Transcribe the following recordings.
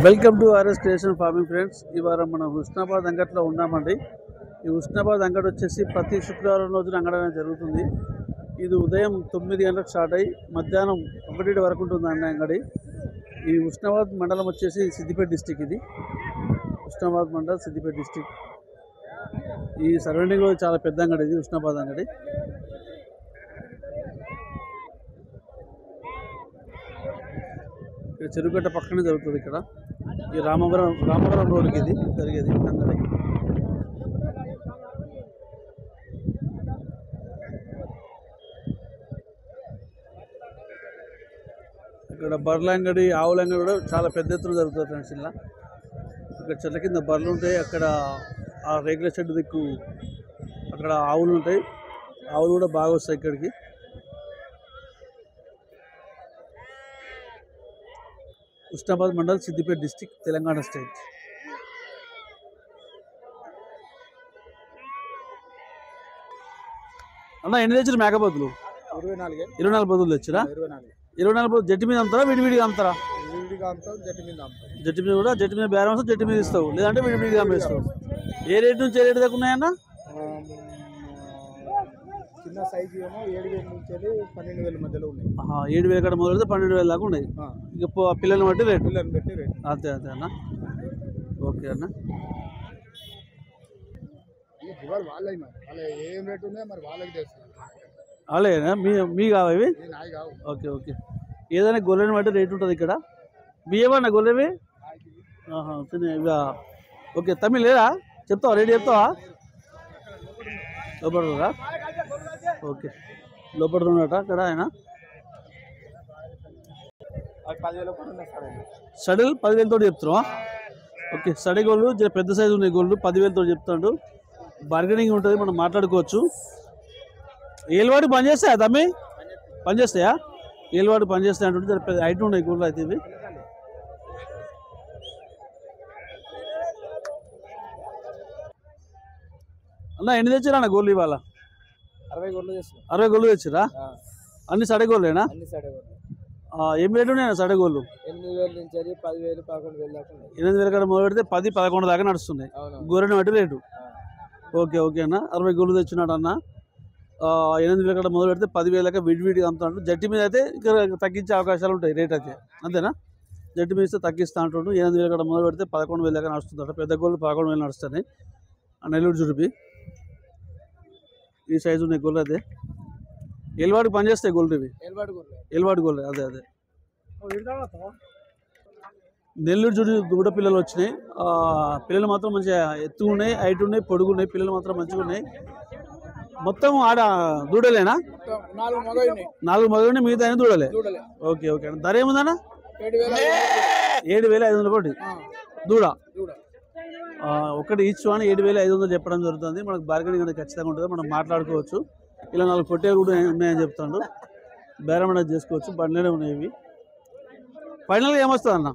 Welcome to RS creation farming friends. ఇవాళ మనం హుస్నాబాద్ అంగట్లో ఉన్నామండి. ఈ హుస్నాబాద్ అంగడి వచ్చేసి ప్రతి శుక్రవారం రోజున అంగడి అనేది జరుగుతుంది. ఇది ఉదయం 9 గంటలకు స్టార్ట్ అయ్యి మధ్యాహ్నం 1 వరకు ఉంటుంది అంగడి. ఈ హుస్నాబాద్ మండలం వచ్చేసి సిద్దిపేట డిస్టిక్. ఇది హుస్నాబాద్ మండలం సిద్దిపేట డిస్టిక్. ఈ సరౌండింగ్లో చాలా పెద్ద అంగడి ఇది హుస్నాబాద్ అంగడి. ఇక్కడ చెరువుగట్ట పక్కనే జరుగుతుంది. ఇక్కడ ఈ రామవరం రోడ్డుకి ఇది జరిగేది అంగడి. ఇక్కడ బర్రెల అంగడి, ఆవుల అంగడి కూడా చాలా పెద్ద ఎత్తున జరుగుతుంది ఫ్రెండ్స్. ఇలా ఇక్కడ చెట్ల కింద బర్రెలు ఉంటాయి. అక్కడ ఆ రేకుల షెడ్ దిక్కు అక్కడ ఆవులు ఉంటాయి. ఆవులు కూడా బాగా వస్తాయి ఇక్కడికి. Husnabad mandal Siddipet district, Telangana state. అన్న ఎన్ని తెచ్చారు మేకపోతులు? 24 బదులు తెచ్చారా? 24 బదులు జట్టు మీద అమ్ముతారా, విడివిడిగా అమ్ముతారా? జట్టు మీద కూడా జట్టు మీద బేరం వస్తే జట్టు మీద ఇస్తావు, లేదంటే విడివిడిగా అమ్మేస్తావు. ఏ రేటు నుంచి ఏ రేటు దాకా ఉన్నాయన్న? చిన్న సైజు ఏమో 7,000 నుంచి 12,000 మధ్యలో ఉన్నాయి. 7,000 కాడ మొదలు పెడితే 12,000 దాకా ఉన్నాయి. ఇక పిల్లల్ని బట్టి రేటు. అంతే అంతే అన్న. ఓకే అన్న. ఏం రేటు ఉన్నాయో మరి వాళ్ళకి తెలుసు. అలాగేనా? మీ కావాలి? Okay okay. ఏదైనా గొర్రెని బట్టి రేటు ఉంటుంది ఇక్కడ. బియ్యమన్నా గొర్రెవి? ఓకే. తమిళ లేదా? చెప్తావా? రేటు చెప్తావా? లోపడుతుందా? ఓకే, లోపడుతున్నట అక్కడ ఆయన. సడిల్ 10,000 చెప్తున్నావా? ఓకే. సడి గోళ్ళు పెద్ద సైజు ఉన్నాయి. గోళ్ళు 10,000 చెప్తాడు. బార్గెనింగ్ ఉంటుంది, మనం మాట్లాడుకోవచ్చు. ఏలువాడి పని చేస్తాయా తమ్మి? పని చేస్తాయా? ఏలువాడి పని చేస్తాయి అంటుంటే పెద్ద హైట్ ఉన్నాయి గోళ్ళు అయితే ఇవి. అన్న ఎన్ని తెచ్చారా అన్న గోళ్ళు ఇవాళ? 60 గోళ్ళు తెచ్చిరా? అన్ని సడగోళ్ళేనా? ఏం రేటు ఉన్నాయా సడగోళ్ళు? 8,000 నుంచి 10,000, 11,000 దాకా. 8,000 కాడ మొదలు పెడితే 10-11 దాకా నడుస్తున్నాయి గొర్రెని బట్టి రేటు. ఓకే ఓకే అన్న. 60 గోళ్ళు తెచ్చినాడు అన్న. 8,000 కాడ మొదలు పెడితే 10,000 దాకా విడివిడిగా అమ్ముతాడు. జట్టు మీద అయితే ఇంకా తగ్గించే అవకాశాలు ఉంటాయి రేట్ అయితే. అంతేనా? జట్టు మీద ఇస్తే తగ్గిస్తా అంటాడు. 8,000 కాడ మొదలు పెడితే 11,000 దాకా నడుస్తుందట. పెద్ద గోళ్ళు 11,000 నడుస్తున్నాయి. నెల్లూరు జుడిపి ఈ సైజు ఉన్నాయి గొర్రె. అదే ఎల్వాడికి పనిచేస్తాయి గోల్డ్. ఇవి ఎల్వాడి గోల్డ్. అదే అదే నెల్లూరు జుడి దూడ పిల్లలు వచ్చినాయి. పిల్లలు మాత్రం మంచిగా ఎత్తు ఉన్నాయి, హైట్ ఉన్నాయి, పొడుగు ఉన్నాయి. పిల్లలు మాత్రం మంచిగా ఉన్నాయి. మొత్తం ఆడ దూడలేనా? 4 మగ మిగతా దూడలే. Okay okay. ధర ఏముందన్నా? 7,500 ఒకటి దూడ. ఒకటి ఈచ్ వన్ 7,500 చెప్పడం జరుగుతుంది. మనకు బార్గెనింగ్ అనేది ఖచ్చితంగా ఉంటుంది, మనం మాట్లాడుకోవచ్చు. ఇలా 4 పొట్టేలు కూడా ఉన్నాయని చెప్తాడు. బేరం అనేది చేసుకోవచ్చు. బండ్లనే ఉన్నాయి ఇవి. ఫైనల్గా ఏమొస్తుంది అన్న?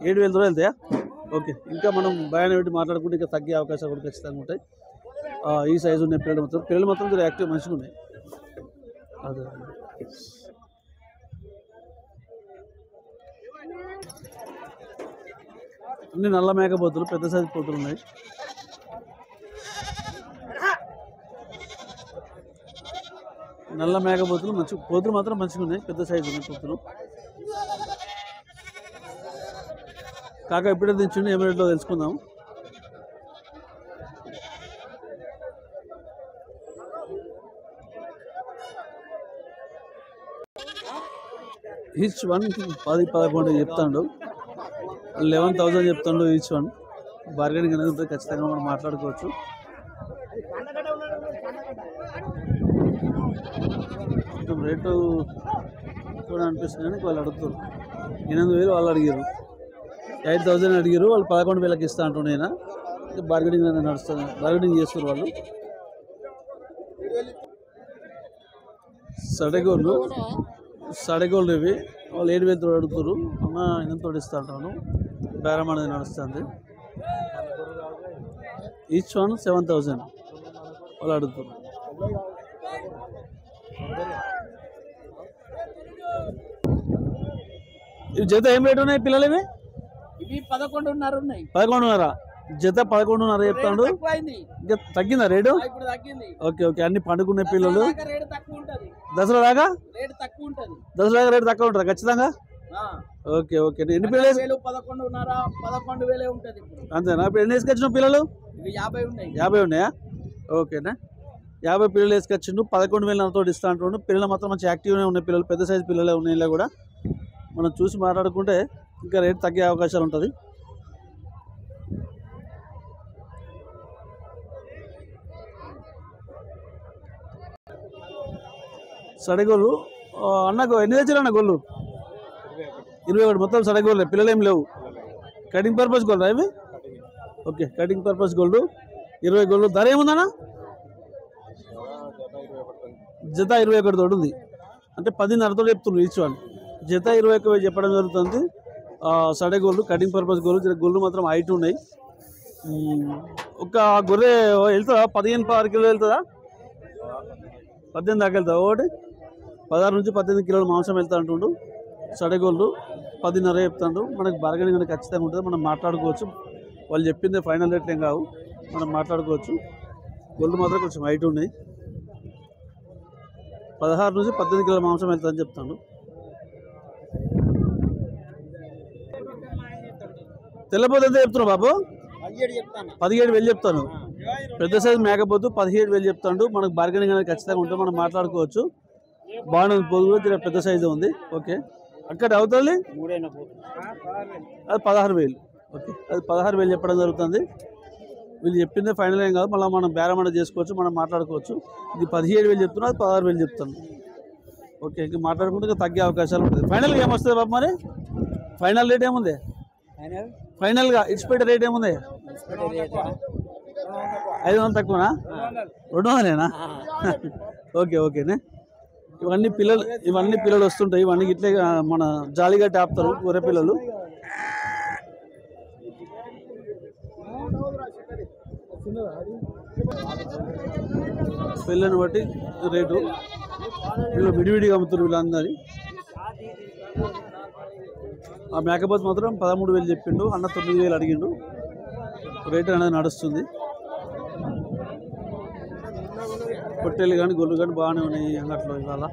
7,000 వెళ్తాయా? ఓకే. ఇంకా మనం భయాన్ని పెట్టి మాట్లాడుకుంటే ఇంకా తగ్గే అవకాశాలు కూడా ఖచ్చితంగా ఉంటాయి. ఈ సైజు ఉన్నాయి పిల్లలు మొత్తం యాక్టివ్ మంచిగా ఉన్నాయి. అదే అన్ని నల్ల మేకపోతులు, పెద్ద సైజు పోతులు ఉన్నాయి. నల్ల మేకపోతులు మంచి పోతులు మాత్రం మంచిగా ఉన్నాయి. పెద్ద సైజు ఉన్నాయి పోతులు. కాక ఎప్పుడే దించండి, ఏం రేట్లో తెలుసుకుందాం. ఈచ్ వన్ 10-11 చెప్తాడు. 11,000 చెప్తాడు ఈచ్ వన్. బార్గెనింగ్ అనేది ఉంటుంది, ఖచ్చితంగా మనం మాట్లాడుకోవచ్చు. కొంచెం రేటు కూడా అనిపిస్తుంది కానీ వాళ్ళు అడుగుతారు. 8,000 వాళ్ళు అడిగారు, 8,000 అడిగారు. వాళ్ళు 11,000కి ఇస్తా అంటున్నాయినా. బార్గెనింగ్ అనేది నడుస్తుంది, బార్గెనింగ్ చేస్తారు వాళ్ళు. సడగోళ్ళు ఇవి. వాళ్ళు 7,000 అడుగుతారు. అన్న 8,000 ఇస్తా అంటాను. బేరం అనేది నడుస్తుంది. ఈచ్ వన్ 7,000 వాళ్ళు అడుగుతారు. ఇవి జత ఏం రేటు ఉన్నాయి పిల్లలు ఇవి? ఇవి 11.5 ఉన్నాయి. 11.5 జత 11.5 చెప్తాడు. ఇంకా తగ్గిందా రేటు? ఇప్పుడు తగ్గింది. ఓకే ఓకే అన్ని పండుకునే పిల్లలు. రేటు తక్కువ ఉంటది. దసరా దాకా రేటు తక్కువ ఉంటది. దసరా దాకా రేటు తక్కువ ఉంటుంది ఖచ్చితంగా. ఓకే ఓకే ఎన్ని పిల్లలు? 11.5 11,000 ఉంటది ఇప్పుడు. అంతేనా? ఇప్పుడు ఎన్ని వేసుకొచ్చిన పిల్లలు? ఇవి 50 ఉన్నాయి. 50 ఉన్నాయా? ఓకేనా? 50 పిల్లలు వేసుకొచ్చిండు. 11,000 ఇస్తా అంటుండు. పిల్లలు మాత్రం మంచి యాక్టివ్గానే ఉన్నాయి. పిల్లలు పెద్ద సైజు పిల్లలే ఉన్నాయి. ఇలా కూడా మనం చూసి మాట్లాడుకుంటే ఇంకా రేటు తగ్గే అవకాశాలు ఉంటుంది. సడగోళ్ళు అన్నకు ఎన్ని తెచ్చారు అన్న గోళ్ళు? 21 మొత్తం సడగోళ్ళే, పిల్లలు ఏం లేవు. కటింగ్ పర్పస్ గోల్డ్ ఇవి? Okay cutting purpose gold 20 gold. ధర ఏముందన్నా? జత 21 తోటి ఉంది. అంటే 10.5 చెప్తున్నారు ఈచ్ వన్. జత 21 చెప్పడం జరుగుతుంది. సడే gold cutting purpose gold. Gold మాత్రం హైట్ ఉన్నాయి. ఒక గొర్రె వెళ్తుందా? 15 కిలోలు వెళ్తుందా? 18 దాకా వెళ్తా. ఒకటి 16 నుంచి 18 కిలోల మాంసం వెళ్తా అంటుండు. సడగోళ్ళు 10.5 చెప్తాడు. మనకు బార్గెనింగ్ అనేది ఖచ్చితంగా ఉంటుంది. మనం మాట్లాడుకోవచ్చు. వాళ్ళు చెప్పింది ఫైనల్ రేట్లు ఏం కావు, మనం మాట్లాడుకోవచ్చు. గోల్డ్ మాత్రం కొంచెం హైట్ ఉన్నాయి. 16 నుంచి 18 కిలోల మాంసం వెళ్తుందని చెప్తాను. తెల్లపోతే ఎంత చెప్తున్నావు బాబు? 17,000 చెప్తాను. పెద్ద సైజు మేకపోతు 17,000 చెప్తాడు. మనకు బార్గెనింగ్ అనేది ఖచ్చితంగా ఉంటుంది. మనం మాట్లాడుకోవచ్చు. బాగుంది, పొద్దు కూడా పెద్ద సైజు ఉంది. ఓకే అక్కడ అవుతుంది అది 16,000. ఓకే అది 16,000 చెప్పడం జరుగుతుంది. వీళ్ళు చెప్పిందే ఫైనల్ ఏం కాదు, మళ్ళీ మనం బేరమండ చేసుకోవచ్చు, మనం మాట్లాడుకోవచ్చు. ఇది 17,000 చెప్తున్నా, అది 16,000 చెప్తాను. ఓకే ఇంకా మాట్లాడుకుంటే ఇంకా తగ్గే అవకాశాలు ఉంటుంది. ఫైనల్గా ఏమొస్తుంది బాబు మరి? ఫైనల్ రేట్ ఏముంది? ఫైనల్గా ఇన్స్పెక్టర్ రేట్ ఏముంది? 500 తక్కువనా? 200ఏనా? ఓకే ఓకేనే. ఇవన్నీ పిల్లలు వస్తుంటాయి. ఇవన్నీ ఇట్లే మన జాలీగా ఆపుతారు గొర్రె పిల్లలు. పిల్లని బట్టి రేటు వీళ్ళు విడివిడిగా అమ్ముతారు వీళ్ళందరి. ఆ మేకపోతు మాత్రం 13,000 చెప్పిండు. అన్న 9,000 అడిగిండు. రేటు అనేది నడుస్తుంది. పొట్టేలు కానీ గొల్లు కానీ బాగానే ఉన్నాయి అంగట్లో ఇవాళ.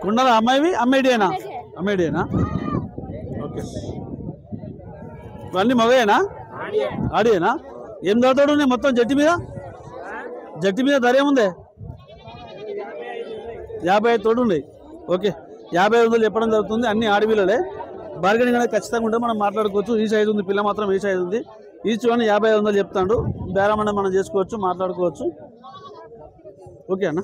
కుండల అమ్మాయివి? అమ్మేడియేనా? ఓకే ఇవన్నీ మగయేనా? ఆడియేనా? ఏం చదువుతాడు ఉన్నాయి మొత్తం జట్టి మీద ధర ఏముంది? 55 తోడు ఉన్నాయి. ఓకే 50,000 చెప్పడం జరుగుతుంది. అన్ని ఆడపిల్లలే. బార్గెనింగ్ అనేది ఖచ్చితంగా ఉంటుంది, మనం మాట్లాడుకోవచ్చు. ఈ సైజు ఉంది, పిల్ల మాత్రం ఈ సైజు ఉంది. ఈచ్ వన్ 55,000 చెప్తాడు. బేరం అనేది మనం చేసుకోవచ్చు, మాట్లాడుకోవచ్చు. ఓకే అన్న.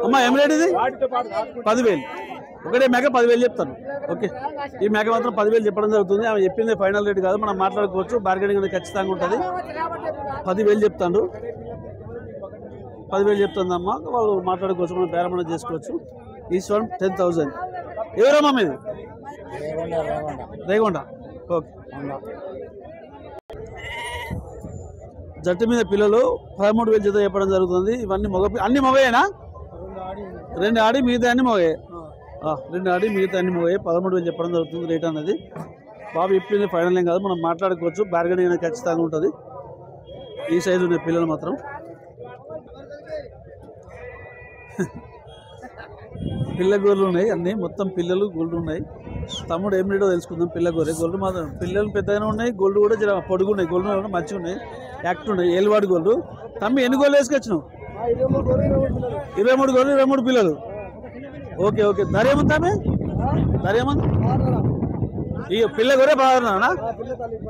అమ్మా ఏం రేట్ ఇది? 10,000. ఒకటే మేక 10,000 చెప్తాను. ఓకే ఈ మేక మాత్రం 10,000 చెప్పడం జరుగుతుంది. ఆమె చెప్పింది ఫైనల్ రేట్ కాదు, మనం మాట్లాడుకోవచ్చు. బార్గెనింగ్ అనేది ఖచ్చితంగా ఉంటుంది. 10,000 చెప్తాడు. 10,000 చెప్తుందమ్మా. వాళ్ళు మాట్లాడుకోవచ్చు, మనం బేరం అనేది చేసుకోవచ్చు. Each one 10,000. ఎవరమ్మా మీది? రేగొండ. ఓకే జట్టు మీద పిల్లలు 13,000 జత చెప్పడం జరుగుతుంది. ఇవన్నీ అన్ని మగయేనా? 2 ఆడి మిగతా అన్ని మగయే. 2 ఆడి మిగతా అన్ని మగయే. 13,000 చెప్పడం జరుగుతుంది రేట్ అనేది. బాబు చెప్పింది ఫైనల్ ఏం కాదు, మనం మాట్లాడుకోవచ్చు. బార్గెనింగ్ అనేది ఖచ్చితంగా ఉంటుంది. ఈ సైజు ఉన్నాయి పిల్లలు మాత్రం. పిల్ల గొర్రెలు ఉన్నాయి అన్నీ, మొత్తం పిల్లలు గొల్లు ఉన్నాయి. తమ్ముడు ఏం రేటో తెలుసుకుందాం. పిల్ల గొర్రె గొల్లు మాత్రం పిల్లలు పెద్దగానే ఉన్నాయి. గొల్లు కూడా జర పొడుగు ఉన్నాయి. గొల్లు మంచిగా ఉన్నాయి, యాక్ట్ ఉన్నాయి. ఏలువాడి గొల్లు. తమ్మి ఎన్ని గొల్లు వేసుకొచ్చినావు? 23 గొల్లు, 23 పిల్లలు. ఓకే ఓకే ధర ఏముంది తమ్మి? ధర ఏముంది? ఈ పిల్ల గొర్రె 16,000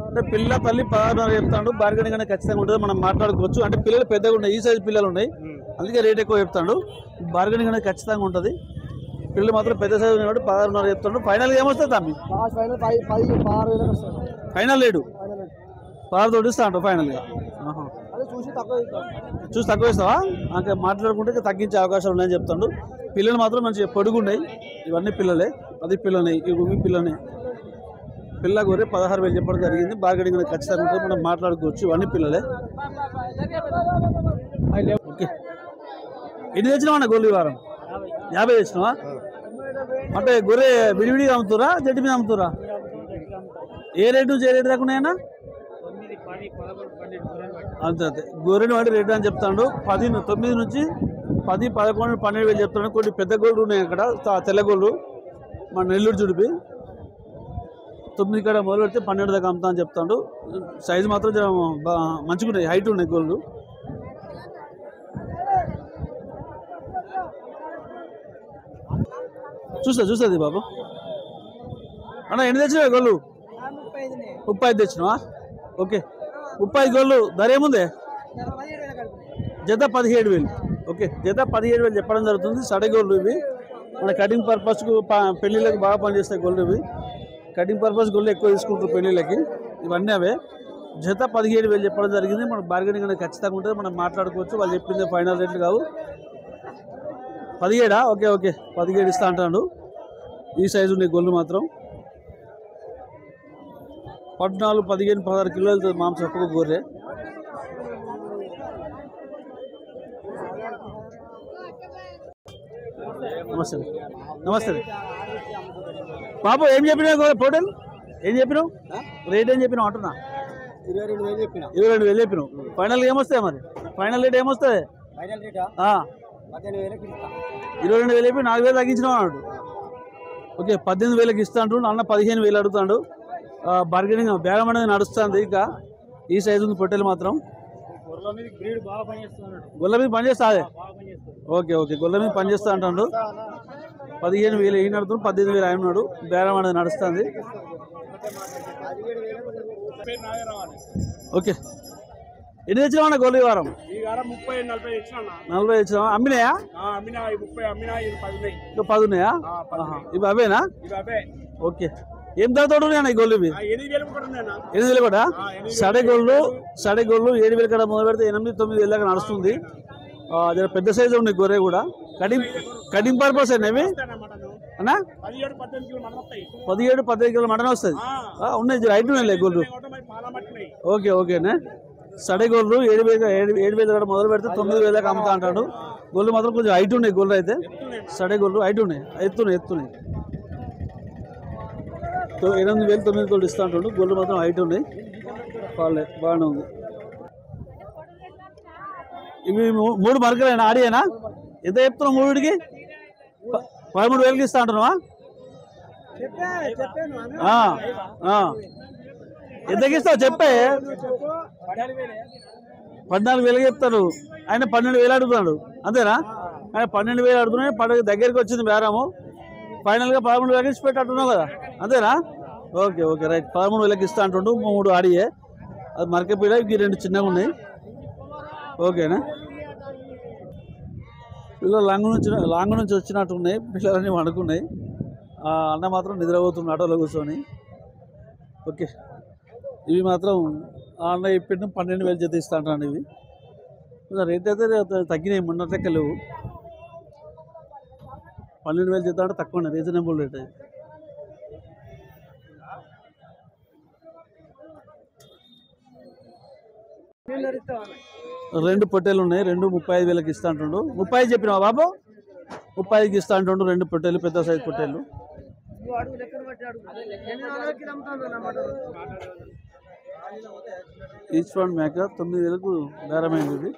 అంటే పిల్ల తల్లి 16,000 చెప్తాడు. బార్గెనింగ్ అనేది ఖచ్చితంగా ఉంటుంది, మనం మాట్లాడుకోవచ్చు. అంటే పిల్లలు పెద్దగా ఉన్నాయి, ఈ సైజు పిల్లలు ఉన్నాయి, అందుకే రేట్ ఎక్కువ చెప్తాడు. బార్గెనింగ్ అనేది ఖచ్చితంగా ఉంటుంది. పిల్లలు మాత్రం పెద్ద సైజు ఉన్నాయి కాబట్టి 16,000 చెప్తాడు. ఫైనల్ ఏమొస్తుంది తమ్మి? ఫైనల్ రేటు 16 తోటి ఇస్తా అంటావు ఫైనల్గా? చూసి తక్కువ ఇస్తావా? అంటే మాట్లాడుకుంటే తగ్గించే అవకాశాలు ఉన్నాయని చెప్తాడు. పిల్లలు మాత్రం మంచిగా పొడుగు ఉన్నాయి. ఇవన్నీ పిల్లలే. అది పిల్లనే, ఇవి పిల్లనే. పిల్ల గొర్రె 16,000 చెప్పడం జరిగింది. బార్గెనింగ్ అనేది ఖచ్చితంగా ఉంటుంది, మనం మాట్లాడుకోవచ్చు. ఇవన్నీ పిల్లలే. ఓకే, ఎన్ని తెచ్చినావా అన్న గొర్రెలు ఈ వారం? 50 తెచ్చినావా? అంటే గొర్రె విడివిడిగా అమ్ముతురా, జడ్డి మీద అమ్ముతురా? ఏ రేటు నుంచి ఏ రేటు దాకా ఉన్నాయన్నా? అంతే అంతే, గొర్రెని వాడి రేటు అని చెప్తాడు. 9 నుంచి 10, 11, 12,000 చెప్తాడు. కొన్ని పెద్ద గోళ్ళు ఉన్నాయి అక్కడ, తెల్ల గోళ్ళు మన నెల్లూరు చుడిపి. 9 కాడ మొదలు పెడితే 12 దాకా అమ్ముతా అని చెప్తాడు. సైజు మాత్రం మంచిగా ఉన్నాయి, హైట్ ఉన్నాయి గోళ్ళు. చూస్తుంది బాబు. అన్న ఎన్ని తెచ్చినావా గోళ్ళు? 35 తెచ్చినావా? ఓకే, 35 గోళ్ళు. ధర ఏముంది? జత 17,000. ఓకే, జత 17,000 చెప్పడం జరుగుతుంది. సడే గోళ్ళు ఇవి, మన కటింగ్ పర్పస్కు పెళ్ళిళ్ళకి బాగా పనిచేస్తాయి గోళ్ళు ఇవి. కటింగ్ పర్పస్ గోళ్ళు ఎక్కువ తీసుకుంటారు పెళ్ళిళ్ళకి. ఇవన్నీ అవే. జత 17,000 చెప్పడం జరిగింది. మన బార్గెనింగ్ అనేది ఖచ్చితంగా ఉంటుంది, మనం మాట్లాడుకోవచ్చు. వాళ్ళు చెప్పింది ఫైనల్ రేట్లు కావు. 17? ఓకే ఓకే, 17 ఇస్తా అంటాడు. ఈ సైజు ఉన్నాయి గొల్లు మాత్రం. 14, 15, 16 కిలోలు మాంసం ఒక్కొక్క గొర్రె. నమస్తే నమస్తే బాబు. ఏం చెప్పినావు టోటల్? ఏం చెప్పినావు రేట్? ఏం చెప్పినావు అంటున్నా? 22,000 చెప్పిన. 22,000 చెప్పినావు. ఫైనల్ ఏమొస్తాయి మరి? ఫైనల్ రేట్ ఏమొస్తుంది? 22,000 చెప్పి 4,000 తగ్గించినావు అన్నాడు. ఓకే, 18,000కి ఇస్తా అంటు. అన్న 15,000 అడుగుతాడు. బార్గెనింగ్ బేరం అనేది నడుస్తుంది. ఇక ఈ సైజు ఉంది పొట్టెలు మాత్రం. గొల్ల మీద పనిచేస్తా? ఓకే ఓకే, గొల్ల మీద పనిచేస్తా అంటాడు. 15,000 ఈయన అడుగుతాడు, 18,000 ఆయన ఉన్నాడు. బేరం అనేది నడుస్తుంది. ఓకే, ఎన్ని తెచ్చినావు అన్న గొల్ల ఈ వారం? 40 తెచ్చినావా? అమ్మినాయా? ఇంకా 10 ఉన్నాయా? ఇవి అవేనా? ఓకే, ఏం ధరతోడు ఉన్నాయి ఈ గొల్లు? ఇవి 8,000 కూడా. సడే గొల్లు 7,000 కూడా మొదలు పెడితే 8-9,000 దాకా నడుస్తుంది. జర పెద్ద సైజు ఉన్నాయి గొర్రె కూడా. కటింగ్ పర్పస్ అనేవి అన్నా? 17-18 కిలో మటన్ వస్తుంది. ఉన్నాయి, జర హైట్ ఉన్నాయి గొల్లు. ఓకే ఓకేనే. సడే గొల్లు 7,000 కూడా మొదలు పెడితే 9,000 దాకా అమ్ముతా అంటాడు. గొల్లు మాత్రం కొంచెం హైట్ ఉన్నాయి గొల్లు అయితే. సడే గొల్లు హైట్ ఉన్నాయి, ఎత్తున్నాయి. 8,000, 9,000 ఇస్తా అంటాడు. గొల్లు మాత్రం హైట్ ఉన్నాయి. బాగానే ఉంది. ఇవి 3 మరకలేనా? ఆడియేనా? ఎంత చెప్తున్నావు? 3కి 13,000కి ఇస్తా అంటున్నావా? ఎంతకి ఇస్తావు చెప్పే? 14,000 చెప్తాడు ఆయన. 12,000 అడుగుతున్నాడు, అంతేనా? ఆయన 12,000 అడుగుతున్నాయి. దగ్గరికి వచ్చింది బేరము. ఫైనల్గా 13,000 ఇచ్చి పెట్టట్టున్నావు కదా, అంతేనా? Okay okay, right. 13,000కి ఇస్తా అంటుండు. 3 ఆడియే, అది మరకపీడ. ఇవి 2 చిన్నగా ఉన్నాయి. ఓకేనా? పిల్లలు లాంగ్ నుంచి వచ్చినట్టు ఉన్నాయి. పిల్లలన్నీ వండుకున్నాయి. అన్న మాత్రం నిద్రపోతున్నాడు ఆటోలో కూర్చొని. ఓకే, ఇవి మాత్రం అన్న చెప్పిన 12,000 జత ఇస్తా అంటాను. ఇవి రేట్ అయితే తగ్గినాయి, మొన్నట్లెక్క లేవు. 12,000 జత అంటే తక్కువ, రీజనబుల్ రేట్ అది. రెండు పొట్టేలు ఉన్నాయి. 35,000కి ఇస్తా అంటుండు. 35 చెప్పినావా బాబు? 35కి ఇస్తా అంటుండు. 2 పొట్టేలు, పెద్ద సైజు పొట్టేలు. ఈచ్ వన్ మేక 9,000కు బేరమైంది. ఇది